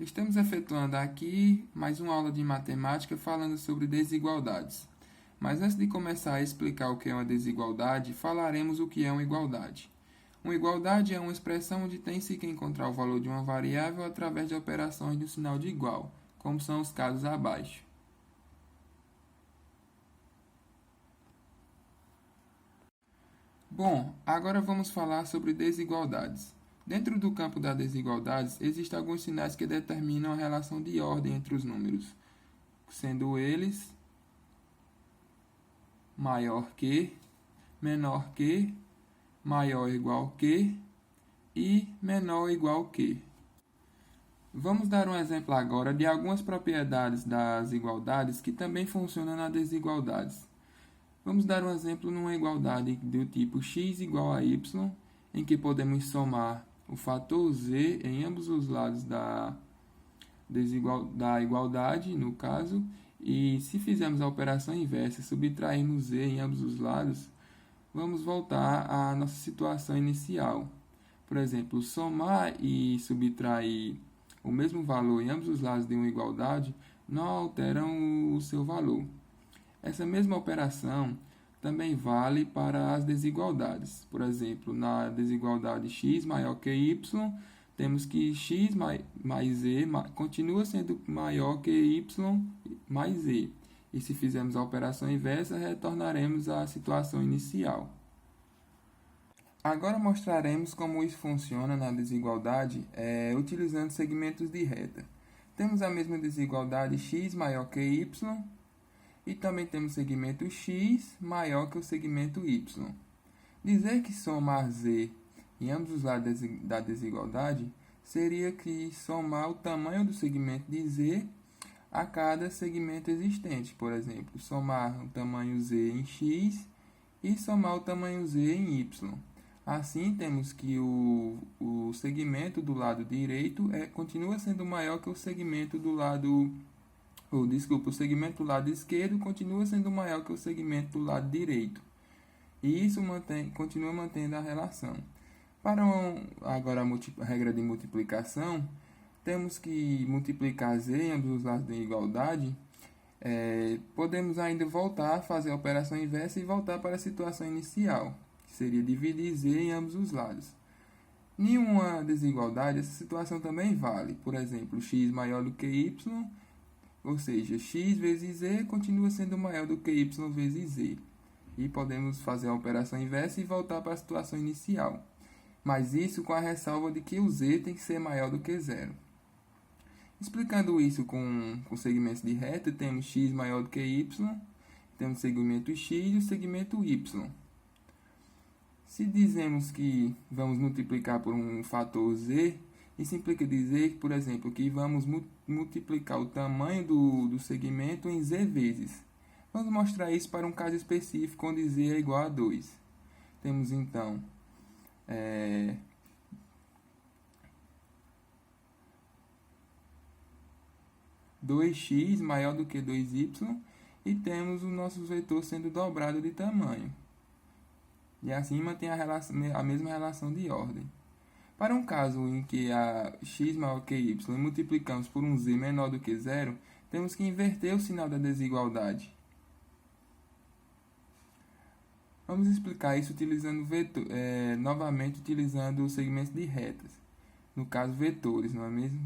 Estamos efetuando aqui mais uma aula de matemática falando sobre desigualdades. Mas antes de começar a explicar o que é uma desigualdade, falaremos o que é uma igualdade. Uma igualdade é uma expressão onde tem-se que encontrar o valor de uma variável através de operações de um sinal de igual, como são os casos abaixo. Bom, agora vamos falar sobre desigualdades. Dentro do campo das desigualdades, existem alguns sinais que determinam a relação de ordem entre os números, sendo eles maior que, menor que, maior ou igual que e menor ou igual que. Vamos dar um exemplo agora de algumas propriedades das igualdades que também funcionam nas desigualdades. Vamos dar um exemplo numa igualdade do tipo x igual a y, em que podemos somar o fator z em ambos os lados da igualdade, no caso, e se fizermos a operação inversa, subtrairmos z em ambos os lados, vamos voltar à nossa situação inicial. Por exemplo, somar e subtrair o mesmo valor em ambos os lados de uma igualdade não alteram o seu valor. Essa mesma operação também vale para as desigualdades. Por exemplo, na desigualdade x maior que y, temos que x mais z continua sendo maior que y mais z. E se fizermos a operação inversa, retornaremos à situação inicial. Agora mostraremos como isso funciona na desigualdade utilizando segmentos de reta. Temos a mesma desigualdade x maior que y e também temos o segmento x maior que o segmento y. Dizer que somar z em ambos os lados da desigualdade seria que somar o tamanho do segmento de z a cada segmento existente. Por exemplo, somar o tamanho z em x e somar o tamanho z em y. Assim, temos que o segmento do lado direito continua sendo maior que o segmento do lado... o segmento do lado esquerdo continua sendo maior que o segmento do lado direito. E isso continua mantendo a relação. Para agora a regra de multiplicação, temos que multiplicar z em ambos os lados da igualdade. Podemos ainda voltar a fazer a operação inversa e voltar para a situação inicial, que seria dividir z em ambos os lados. Nenhuma desigualdade, essa situação também vale. Por exemplo, x maior do que y, ou seja, x vezes z continua sendo maior do que y vezes z. E podemos fazer a operação inversa e voltar para a situação inicial. Mas isso com a ressalva de que o z tem que ser maior do que zero. Explicando isso com segmentos de reta, temos x maior do que y, temos o segmento x e o segmento y. Se dizemos que vamos multiplicar por um fator z, isso implica dizer, por exemplo, que vamos multiplicar o tamanho do segmento em z vezes. Vamos mostrar isso para um caso específico onde z é igual a 2. Temos então 2x maior do que 2y e temos o nosso vetor sendo dobrado de tamanho. E assim mantém a mesma relação de ordem. Para um caso em que a x maior que y multiplicamos por um z menor do que zero, temos que inverter o sinal da desigualdade. Vamos explicar isso utilizando novamente utilizando os segmentos de retas. No caso, vetores, não é mesmo?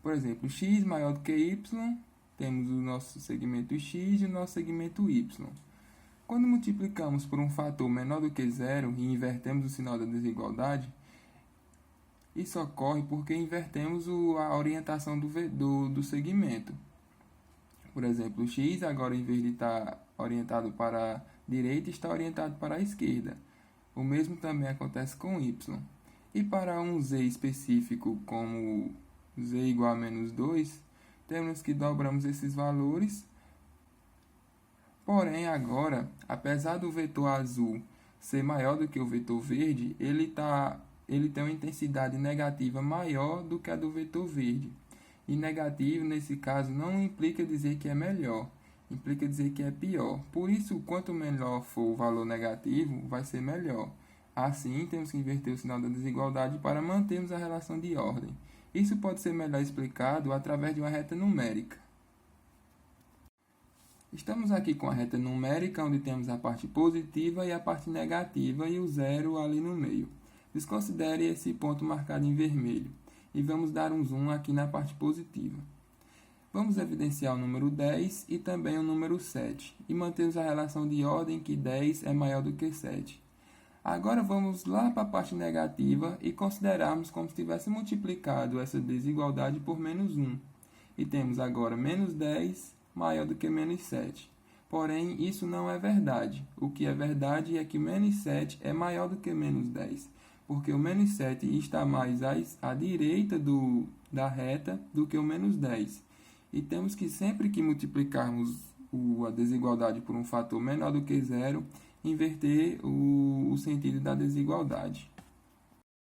Por exemplo, x maior do que y, temos o nosso segmento x e o nosso segmento y. Quando multiplicamos por um fator menor do que zero e invertemos o sinal da desigualdade, isso ocorre porque invertemos a orientação do segmento. Por exemplo, o x agora, em vez de estar orientado para a direita, está orientado para a esquerda. O mesmo também acontece com y. E para um z específico, como z igual a menos 2, temos que dobramos esses valores. Porém, agora, apesar do vetor azul ser maior do que o vetor verde, ele tem uma intensidade negativa maior do que a do vetor verde. E negativo, nesse caso, não implica dizer que é melhor, implica dizer que é pior. Por isso, quanto menor for o valor negativo, vai ser melhor. Assim, temos que inverter o sinal da desigualdade para mantermos a relação de ordem. Isso pode ser melhor explicado através de uma reta numérica. Estamos aqui com a reta numérica, onde temos a parte positiva e a parte negativa e o zero ali no meio. Desconsidere esse ponto marcado em vermelho e vamos dar um zoom aqui na parte positiva. Vamos evidenciar o número 10 e também o número 7 e mantemos a relação de ordem que 10 é maior do que 7. Agora vamos lá para a parte negativa e considerarmos como se tivesse multiplicado essa desigualdade por menos 1. E temos agora menos 10 maior do que menos 7. Porém, isso não é verdade. O que é verdade é que menos 7 é maior do que menos 10, porque o menos 7 está mais à direita da reta do que o menos 10. E temos que sempre que multiplicarmos a desigualdade por um fator menor do que zero, inverter o sentido da desigualdade.